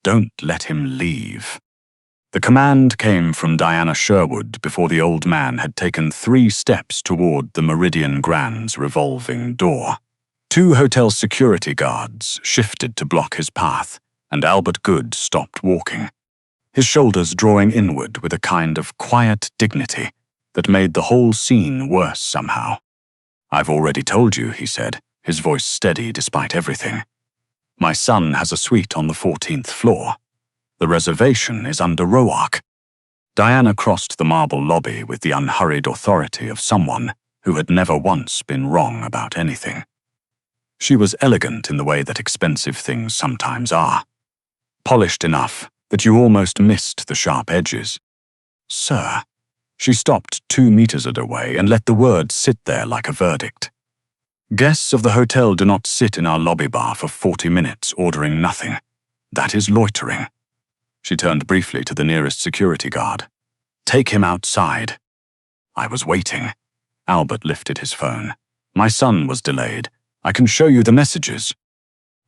Don't let him leave. The command came from Diana Sherwood before the old man had taken 3 steps toward the Meridian Grand's revolving door. 2 hotel security guards shifted to block his path, and Albert Good stopped walking, his shoulders drawing inward with a kind of quiet dignity that made the whole scene worse somehow. "I've already told you," he said, his voice steady despite everything. "My son has a suite on the 14th floor. The reservation is under Roark." Diana crossed the marble lobby with the unhurried authority of someone who had never once been wrong about anything. She was elegant in the way that expensive things sometimes are, polished enough that you almost missed the sharp edges. "Sir." She stopped 2 meters away and let the word sit there like a verdict. "Guests of the hotel do not sit in our lobby bar for 40 minutes ordering nothing. That is loitering." She turned briefly to the nearest security guard. "Take him outside." "I was waiting." Albert lifted his phone. "My son was delayed. I can show you the messages."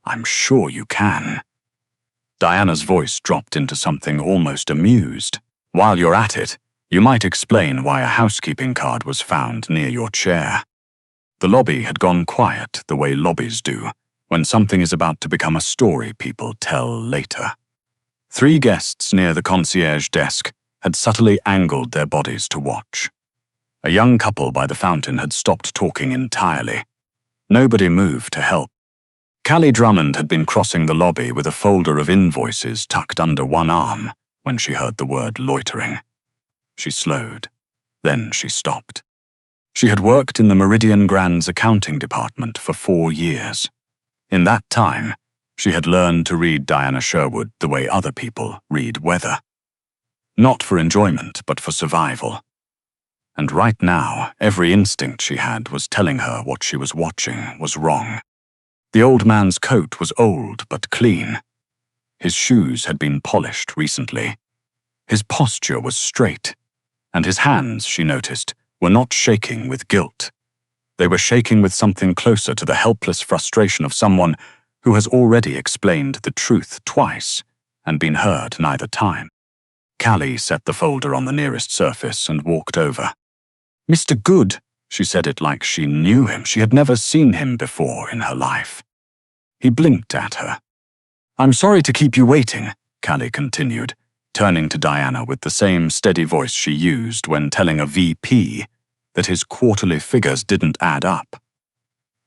"I'm sure you can." Diana's voice dropped into something almost amused. "While you're at it, you might explain why a housekeeping card was found near your chair." The lobby had gone quiet the way lobbies do, when something is about to become a story people tell later. 3 guests near the concierge desk had subtly angled their bodies to watch. A young couple by the fountain had stopped talking entirely. Nobody moved to help. Callie Drummond had been crossing the lobby with a folder of invoices tucked under one arm when she heard the word loitering. She slowed. Then she stopped. She had worked in the Meridian Grand's accounting department for 4 years. In that time, she had learned to read Diana Sherwood the way other people read weather. Not for enjoyment, but for survival. And right now, every instinct she had was telling her what she was watching was wrong. The old man's coat was old but clean. His shoes had been polished recently. His posture was straight, and his hands, she noticed, were not shaking with guilt. They were shaking with something closer to the helpless frustration of someone who has already explained the truth twice and been heard neither time. Callie set the folder on the nearest surface and walked over. "Mr. Good," she said it like she knew him. She had never seen him before in her life. He blinked at her. "I'm sorry to keep you waiting," Callie continued, turning to Diana with the same steady voice she used when telling a VP that his quarterly figures didn't add up.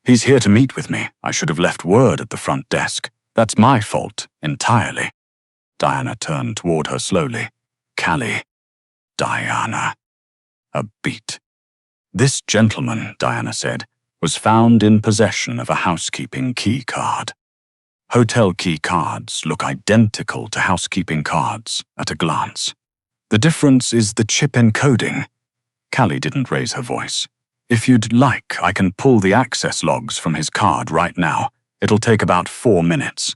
"He's here to meet with me. I should have left word at the front desk. That's my fault, entirely." Diana turned toward her slowly. "Callie." Diana. A beat. "This gentleman," Diana said, "was found in possession of a housekeeping key card. Hotel key cards look identical to housekeeping cards at a glance. The difference is the chip encoding." Callie didn't raise her voice. "If you'd like, I can pull the access logs from his card right now. It'll take about 4 minutes.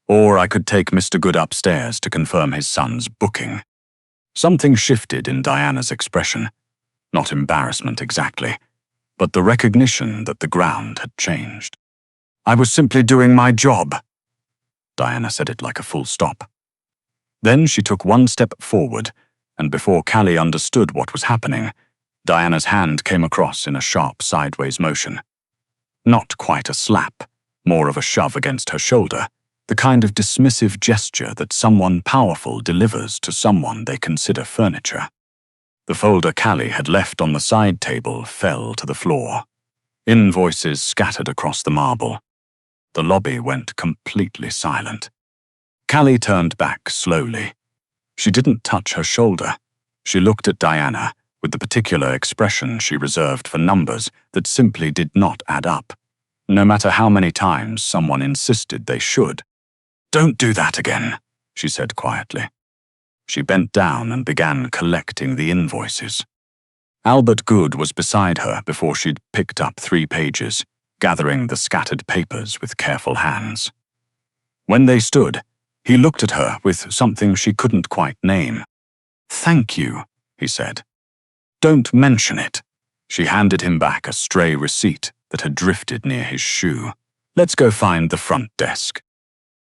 Or I could take Mr. Good upstairs to confirm his son's booking." Something shifted in Diana's expression. Not embarrassment exactly, but the recognition that the ground had changed. "I was simply doing my job." Diana said it like a full stop. Then she took 1 step forward, and before Callie understood what was happening, Diana's hand came across in a sharp sideways motion. Not quite a slap, more of a shove against her shoulder, the kind of dismissive gesture that someone powerful delivers to someone they consider furniture. The folder Callie had left on the side table fell to the floor. Invoices scattered across the marble. The lobby went completely silent. Callie turned back slowly. She didn't touch her shoulder. She looked at Diana with the particular expression she reserved for numbers that simply did not add up, no matter how many times someone insisted they should. "Don't do that again," she said quietly. She bent down and began collecting the invoices. Albert Good was beside her before she'd picked up 3 pages, gathering the scattered papers with careful hands. When they stood, he looked at her with something she couldn't quite name. "Thank you," he said. "Don't mention it." She handed him back a stray receipt that had drifted near his shoe. "Let's go find the front desk."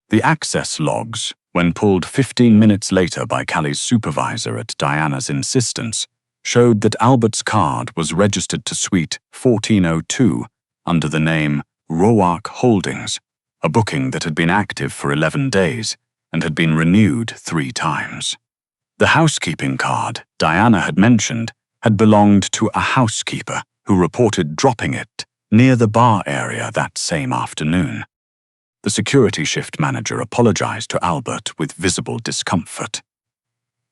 The access logs when pulled 15 minutes later by Callie's supervisor at Diana's insistence, showed that Albert's card was registered to suite 1402 under the name Roark Holdings, a booking that had been active for 11 days and had been renewed 3 times. The housekeeping card Diana had mentioned had belonged to a housekeeper who reported dropping it near the bar area that same afternoon. The security shift manager apologized to Albert with visible discomfort.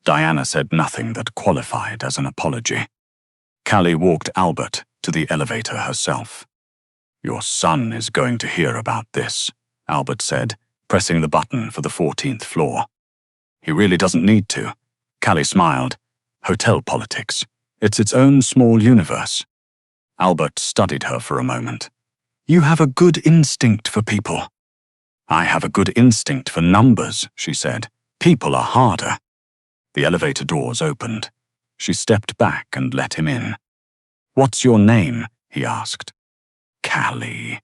Diana said nothing that qualified as an apology. Callie walked Albert to the elevator herself. "Your son is going to hear about this," Albert said, pressing the button for the 14th floor. "He really doesn't need to." Callie smiled. "Hotel politics. It's its own small universe." Albert studied her for a moment. "You have a good instinct for people." "I have a good instinct for numbers," she said. "People are harder." The elevator doors opened. She stepped back and let him in. "What's your name?" he asked. "Callie."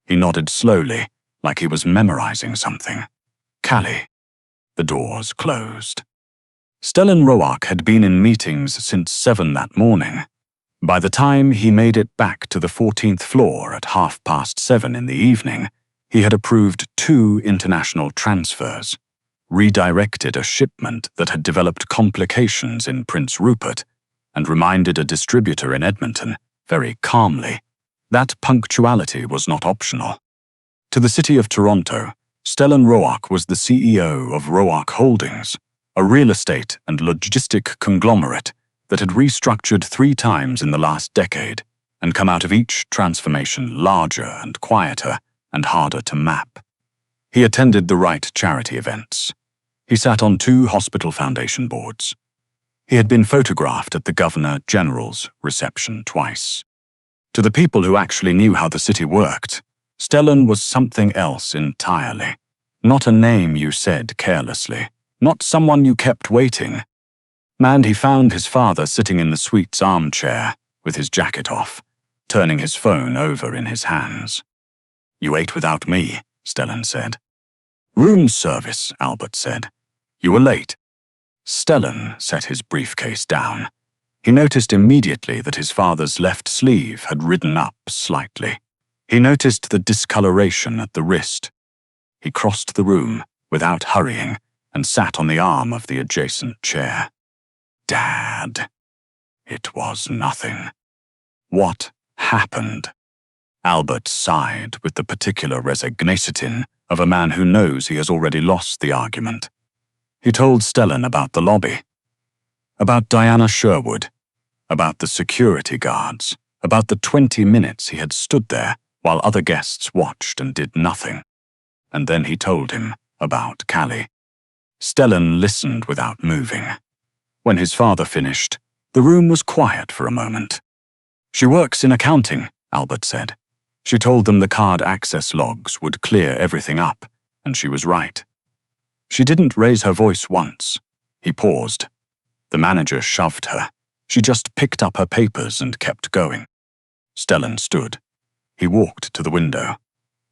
He nodded slowly, like he was memorizing something. "Callie." The doors closed. Stellan Roark had been in meetings since 7 that morning. By the time he made it back to the 14th floor at 7:30 in the evening, he had approved 2 international transfers, redirected a shipment that had developed complications in Prince Rupert, and reminded a distributor in Edmonton, very calmly, that punctuality was not optional. To the city of Toronto, Stellan Roark was the CEO of Roark Holdings, a real estate and logistic conglomerate that had restructured 3 times in the last decade and come out of each transformation larger and quieter and harder to map. He attended the right charity events. He sat on 2 hospital foundation boards. He had been photographed at the Governor General's reception twice. To the people who actually knew how the city worked, Stellan was something else entirely. Not a name you said carelessly, not someone you kept waiting. And he found his father sitting in the suite's armchair, with his jacket off, turning his phone over in his hands. "You ate without me," Stellan said. "Room service," Albert said. "You were late." Stellan set his briefcase down. He noticed immediately that his father's left sleeve had ridden up slightly. He noticed the discoloration at the wrist. He crossed the room, without hurrying, and sat on the arm of the adjacent chair. Dad. It was nothing. What happened? Albert sighed with the particular resignation of a man who knows he has already lost the argument. He told Stellan about the lobby, about Diana Sherwood, about the security guards, about the 20 minutes he had stood there while other guests watched and did nothing. And then he told him about Callie. Stellan listened without moving. When his father finished, the room was quiet for a moment. "She works in accounting," Albert said. She told them the card access logs would clear everything up, and she was right. She didn't raise her voice once. He paused. The manager shoved her. She just picked up her papers and kept going. Stellan stood. He walked to the window.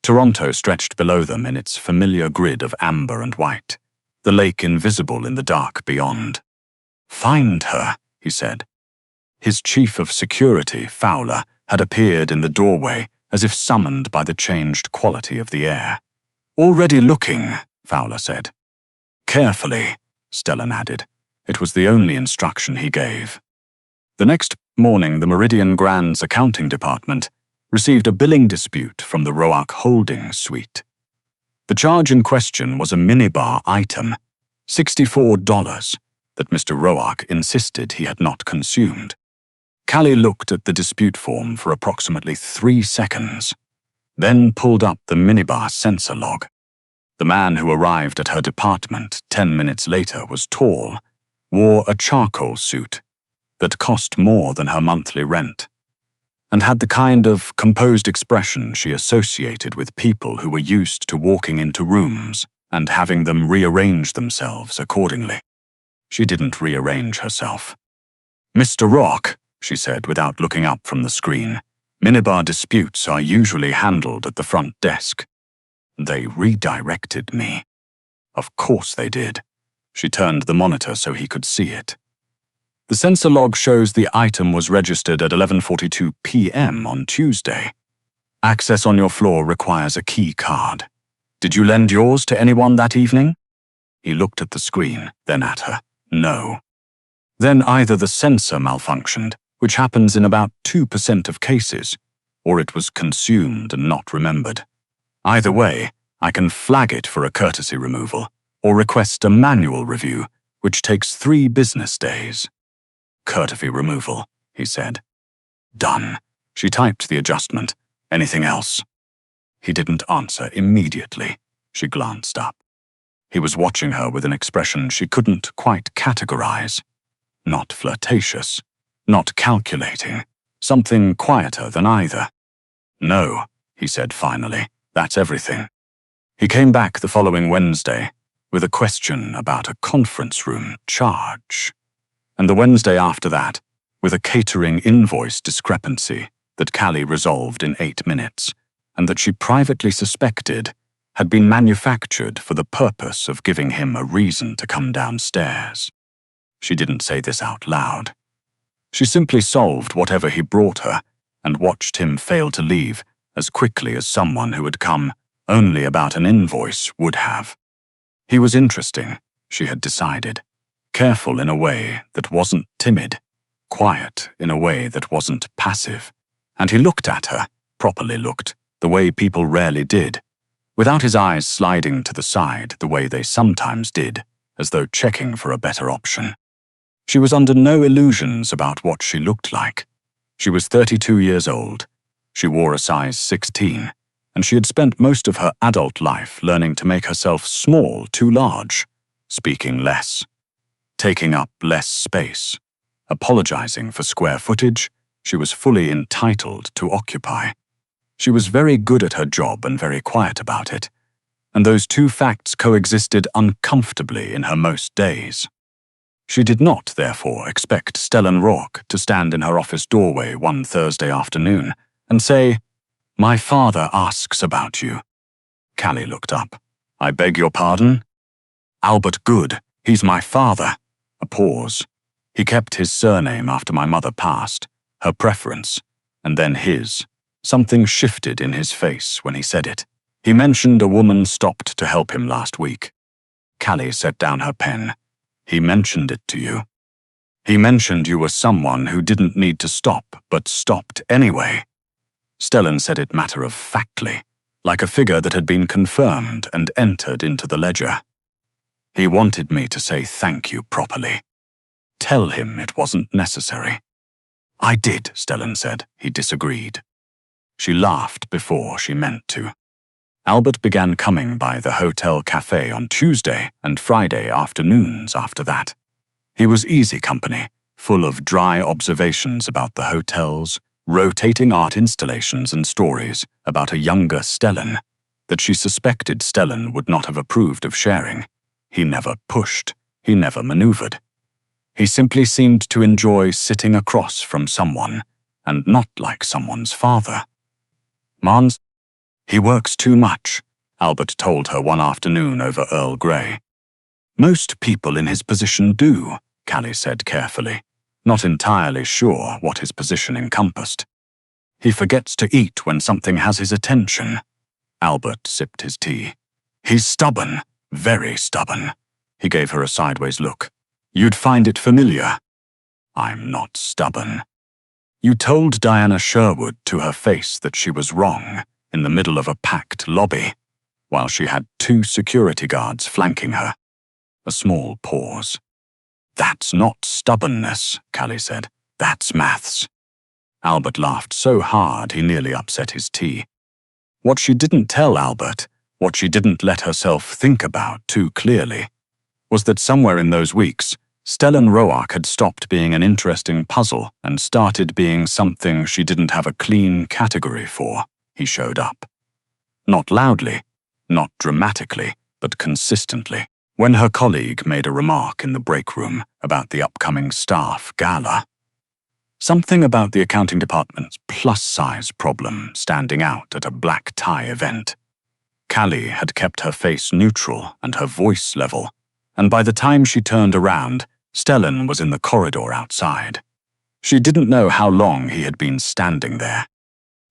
Toronto stretched below them in its familiar grid of amber and white, the lake invisible in the dark beyond. "Find her," he said. His chief of security, Fowler, had appeared in the doorway as if summoned by the changed quality of the air. "Already looking," Fowler said. "Carefully," Stellan added. It was the only instruction he gave. The next morning, the Meridian Grand's accounting department received a billing dispute from the Roark Holdings suite. The charge in question was a minibar item, $64, that Mr. Roark insisted he had not consumed. Callie looked at the dispute form for approximately 3 seconds, then pulled up the minibar sensor log. The man who arrived at her department 10 minutes later was tall, wore a charcoal suit that cost more than her monthly rent, and had the kind of composed expression she associated with people who were used to walking into rooms and having them rearrange themselves accordingly. She didn't rearrange herself. "Mr. Rock," she said without looking up from the screen, "minibar disputes are usually handled at the front desk. They redirected me." Of course they did. She turned the monitor so he could see it. The sensor log shows the item was registered at 11:42 p.m. on Tuesday. Access on your floor requires a key card. Did you lend yours to anyone that evening? He looked at the screen, then at her. No. Then either the sensor malfunctioned, which happens in about 2% of cases, or it was consumed and not remembered. Either way, I can flag it for a courtesy removal, or request a manual review, which takes 3 business days. Courtesy removal, he said. Done. She typed the adjustment. Anything else? He didn't answer immediately. She glanced up. He was watching her with an expression she couldn't quite categorize. Not flirtatious, not calculating, something quieter than either. No, he said finally, that's everything. He came back the following Wednesday with a question about a conference room charge, and the Wednesday after that with a catering invoice discrepancy that Callie resolved in 8 minutes, and that she privately suspected had been manufactured for the purpose of giving him a reason to come downstairs. She didn't say this out loud. She simply solved whatever he brought her and watched him fail to leave as quickly as someone who had come only about an invoice would have. He was interesting, she had decided, careful in a way that wasn't timid, quiet in a way that wasn't passive. And he looked at her, properly looked, the way people rarely did, without his eyes sliding to the side the way they sometimes did, as though checking for a better option. She was under no illusions about what she looked like. She was 32 years old. She wore a size 16, and she had spent most of her adult life learning to make herself small too large, speaking less, taking up less space, apologizing for square footage she was fully entitled to occupy. She was very good at her job and very quiet about it, and those two facts coexisted uncomfortably in her most days. She did not, therefore, expect Stellan Rourke to stand in her office doorway one Thursday afternoon and say, "My father asks about you." Callie looked up. "I beg your pardon?" "Albert Good. He's my father." A pause. "He kept his surname after my mother passed, her preference, and then his." Something shifted in his face when he said it. He mentioned a woman stopped to help him last week. Callie set down her pen. "He mentioned it to you. He mentioned you were someone who didn't need to stop, but stopped anyway." Stellan said it matter-of-factly, like a figure that had been confirmed and entered into the ledger. "He wanted me to say thank you properly. Tell him it wasn't necessary." "I did," Stellan said. He disagreed. She laughed before she meant to. Albert began coming by the hotel cafe on Tuesday and Friday afternoons after that. He was easy company, full of dry observations about the hotels, rotating art installations and stories about a younger Stellan that she suspected Stellan would not have approved of sharing. He never pushed, he never maneuvered. He simply seemed to enjoy sitting across from someone, and not like someone's father. "Mons, he works too much," Albert told her one afternoon over Earl Grey. "Most people in his position do," Callie said carefully, not entirely sure what his position encompassed. "He forgets to eat when something has his attention." Albert sipped his tea. "He's stubborn, very stubborn." He gave her a sideways look. "You'd find it familiar." "I'm not stubborn." "You told Diana Sherwood to her face that she was wrong in the middle of a packed lobby, while she had 2 security guards flanking her." A small pause. "That's not stubbornness," Callie said. "That's maths." Albert laughed so hard he nearly upset his tea. What she didn't tell Albert, what she didn't let herself think about too clearly, was that somewhere in those weeks, Stellan Roark had stopped being an interesting puzzle and started being something she didn't have a clean category for. He showed up. Not loudly, not dramatically, but consistently. When her colleague made a remark in the break room about the upcoming staff gala, something about the accounting department's plus-size problem standing out at a black tie event, Callie had kept her face neutral and her voice level, and by the time she turned around, Stellan was in the corridor outside. She didn't know how long he had been standing there.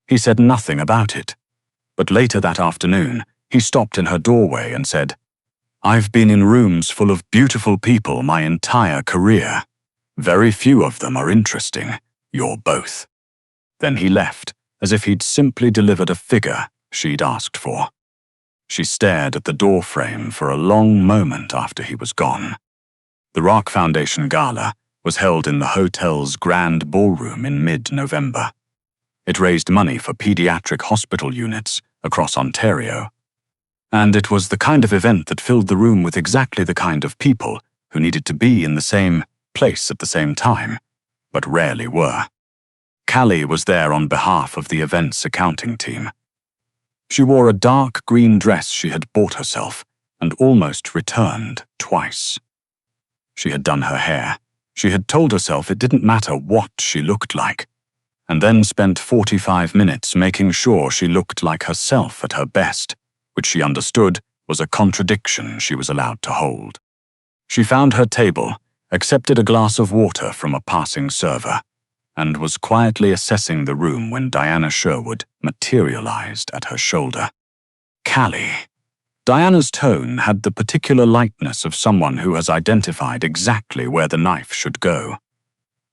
He said nothing about it, but later that afternoon, he stopped in her doorway and said, "I've been in rooms full of beautiful people my entire career. Very few of them are interesting. You're both." Then he left, as if he'd simply delivered a figure she'd asked for. She stared at the doorframe for a long moment after he was gone. The Rock Foundation Gala was held in the hotel's grand ballroom in mid-November. It raised money for pediatric hospital units across Ontario. And it was the kind of event that filled the room with exactly the kind of people who needed to be in the same place at the same time, but rarely were. Callie was there on behalf of the event's accounting team. She wore a dark green dress she had bought herself and almost returned twice. She had done her hair. She had told herself it didn't matter what she looked like, and then spent 45 minutes making sure she looked like herself at her best, which she understood was a contradiction she was allowed to hold. She found her table, accepted a glass of water from a passing server, and was quietly assessing the room when Diana Sherwood materialized at her shoulder. Callie. Diana's tone had the particular lightness of someone who has identified exactly where the knife should go.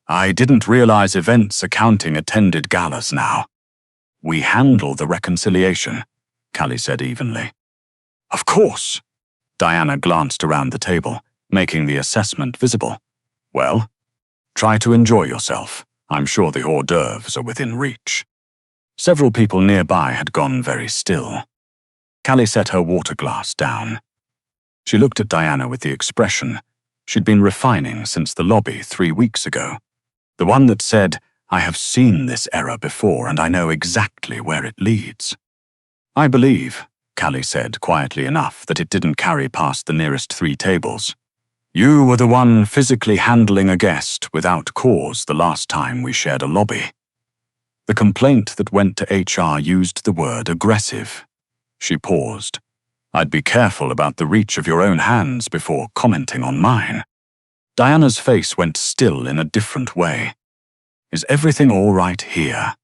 "I didn't realize events accounting attended galas now." "We handle the reconciliation," Callie said evenly. "Of course." Diana glanced around the table, making the assessment visible. "Well, try to enjoy yourself. I'm sure the hors d'oeuvres are within reach." Several people nearby had gone very still. Callie set her water glass down. She looked at Diana with the expression she'd been refining since the lobby 3 weeks ago. The one that said, "I have seen this error before and I know exactly where it leads." "I believe," Callie said quietly enough that it didn't carry past the nearest 3 tables. "You were the one physically handling a guest without cause the last time we shared a lobby." The complaint that went to HR used the word aggressive. She paused. "I'd be careful about the reach of your own hands before commenting on mine." Diana's face went still in a different way. "Is everything all right here?"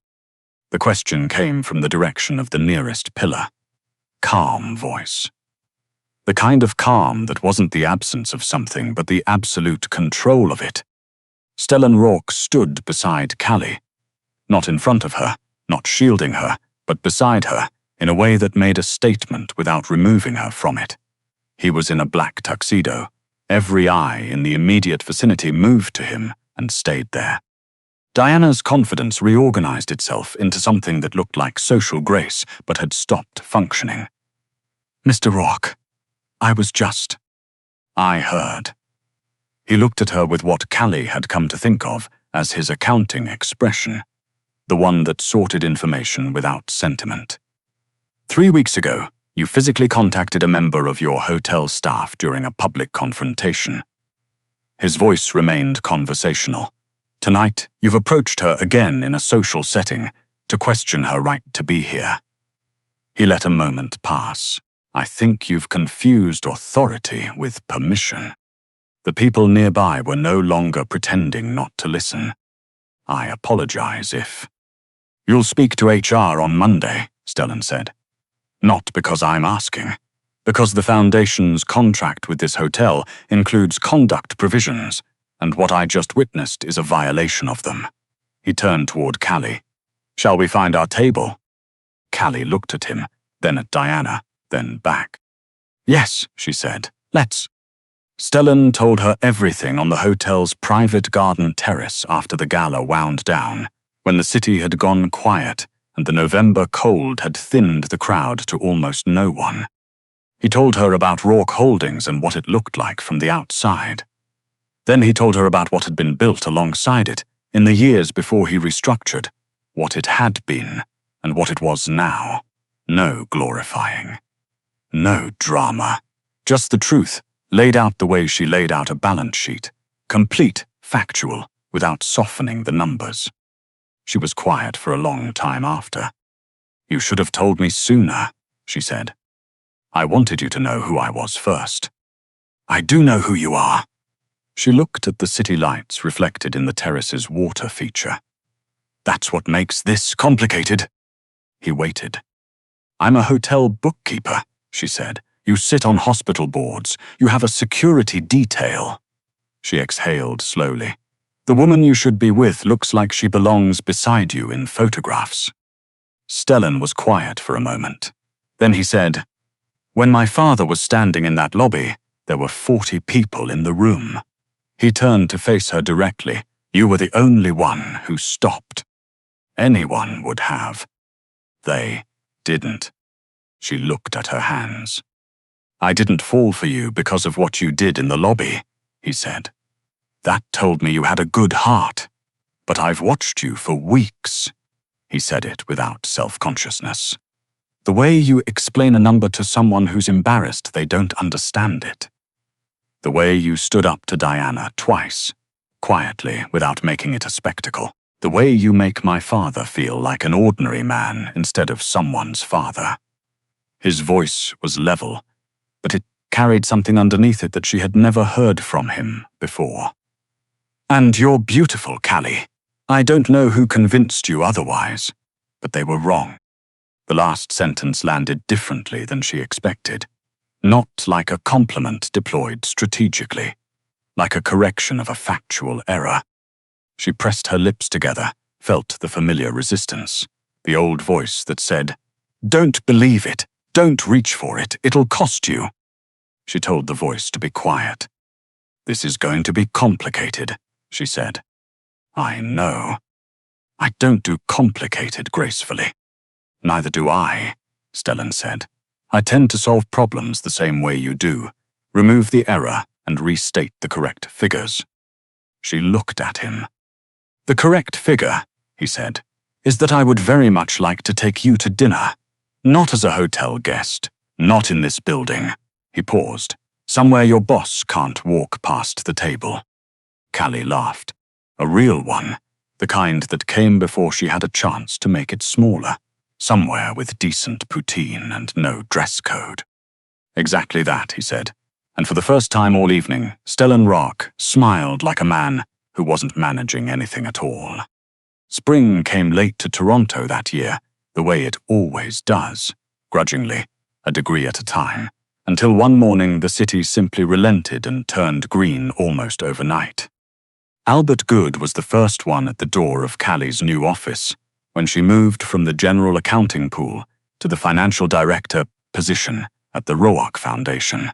The question came from the direction of the nearest pillar. Calm voice. The kind of calm that wasn't the absence of something, but the absolute control of it. Stellan Rourke stood beside Callie. Not in front of her, not shielding her, but beside her, in a way that made a statement without removing her from it. He was in a black tuxedo. Every eye in the immediate vicinity moved to him and stayed there. Diana's confidence reorganized itself into something that looked like social grace, but had stopped functioning. "Mr. Rourke, I was just..." "I heard." He looked at her with what Callie had come to think of as his accounting expression, the one that sorted information without sentiment. "3 weeks ago, you physically contacted a member of your hotel staff during a public confrontation." His voice remained conversational. "Tonight, you've approached her again in a social setting to question her right to be here." He let a moment pass. "I think you've confused authority with permission." The people nearby were no longer pretending not to listen. "I apologize if..." "You'll speak to HR on Monday," Stellan said. "Not because I'm asking. Because the Foundation's contract with this hotel includes conduct provisions, and what I just witnessed is a violation of them." He turned toward Callie. "Shall we find our table?" Callie looked at him, then at Diana, then back. "Yes," she said. "Let's." Stellan told her everything on the hotel's private garden terrace after the gala wound down, when the city had gone quiet and the November cold had thinned the crowd to almost no one. He told her about Rourke Holdings and what it looked like from the outside. Then he told her about what had been built alongside it in the years before he restructured, what it had been and what it was now. No glorifying. No drama. Just the truth, laid out the way she laid out a balance sheet. Complete, factual, without softening the numbers. She was quiet for a long time after. "You should have told me sooner," she said. I wanted you to know who I was first. I do know who you are. She looked at the city lights reflected in the terrace's water feature. That's what makes this complicated. He waited. I'm a hotel bookkeeper, she said. You sit on hospital boards. You have a security detail. She exhaled slowly. The woman you should be with looks like she belongs beside you in photographs. Stellan was quiet for a moment. Then he said, When my father was standing in that lobby, there were 40 people in the room. He turned to face her directly. You were the only one who stopped. Anyone would have. They didn't. She looked at her hands. I didn't fall for you because of what you did in the lobby, he said. That told me you had a good heart. But I've watched you for weeks. He said it without self-consciousness. The way you explain a number to someone who's embarrassed they don't understand it. The way you stood up to Diana twice, quietly, without making it a spectacle. The way you make my father feel like an ordinary man instead of someone's father. His voice was level, but it carried something underneath it that she had never heard from him before. And you're beautiful, Callie. I don't know who convinced you otherwise, but they were wrong. The last sentence landed differently than she expected. Not like a compliment deployed strategically, like a correction of a factual error. She pressed her lips together, felt the familiar resistance, the old voice that said, Don't believe it, don't reach for it, it'll cost you. She told the voice to be quiet. This is going to be complicated, she said. I know. I don't do complicated gracefully. Neither do I, Stellan said. I tend to solve problems the same way you do, remove the error and restate the correct figures. She looked at him. The correct figure, he said, is that I would very much like to take you to dinner. Not as a hotel guest, not in this building. He paused. Somewhere your boss can't walk past the table. Callie laughed. A real one, the kind that came before she had a chance to make it smaller. Somewhere with decent poutine and no dress code. Exactly that, he said. And for the first time all evening, Stellan Rock smiled like a man who wasn't managing anything at all. Spring came late to Toronto that year, the way it always does, grudgingly, a degree at a time, until one morning the city simply relented and turned green almost overnight. Albert Good was the first one at the door of Callie's new office when she moved from the general accounting pool to the financial director position at the Roark Foundation.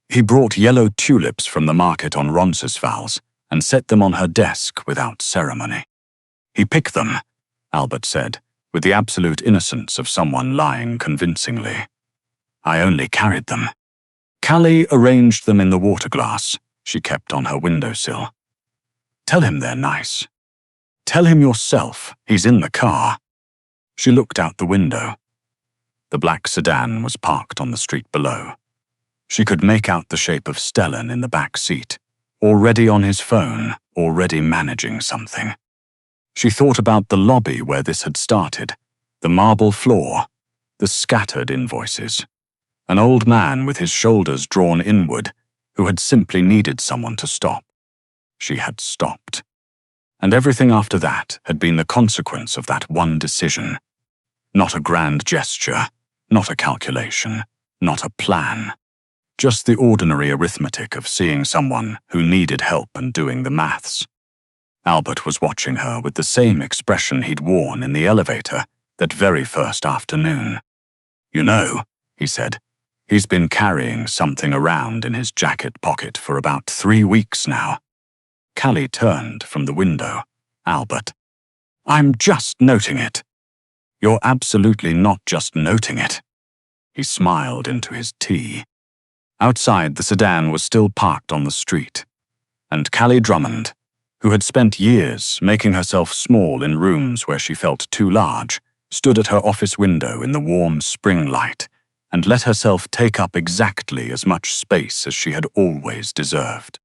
He brought yellow tulips from the market on Roncesvalles and set them on her desk without ceremony. He picked them, Albert said, with the absolute innocence of someone lying convincingly. I only carried them. Callie arranged them in the water glass she kept on her windowsill. Tell him they're nice. Tell him yourself, he's in the car. She looked out the window. The black sedan was parked on the street below. She could make out the shape of Stellan in the back seat, already on his phone, already managing something. She thought about the lobby where this had started, the marble floor, the scattered invoices. An old man with his shoulders drawn inward, who had simply needed someone to stop. She had stopped. And everything after that had been the consequence of that one decision. Not a grand gesture, not a calculation, not a plan. Just the ordinary arithmetic of seeing someone who needed help and doing the maths. Albert was watching her with the same expression he'd worn in the elevator that very first afternoon. You know, he said, he's been carrying something around in his jacket pocket for about 3 weeks now. Callie turned from the window. Albert. I'm just noting it. You're absolutely not just noting it. He smiled into his tea. Outside, the sedan was still parked on the street, and Callie Drummond, who had spent years making herself small in rooms where she felt too large, stood at her office window in the warm spring light and let herself take up exactly as much space as she had always deserved.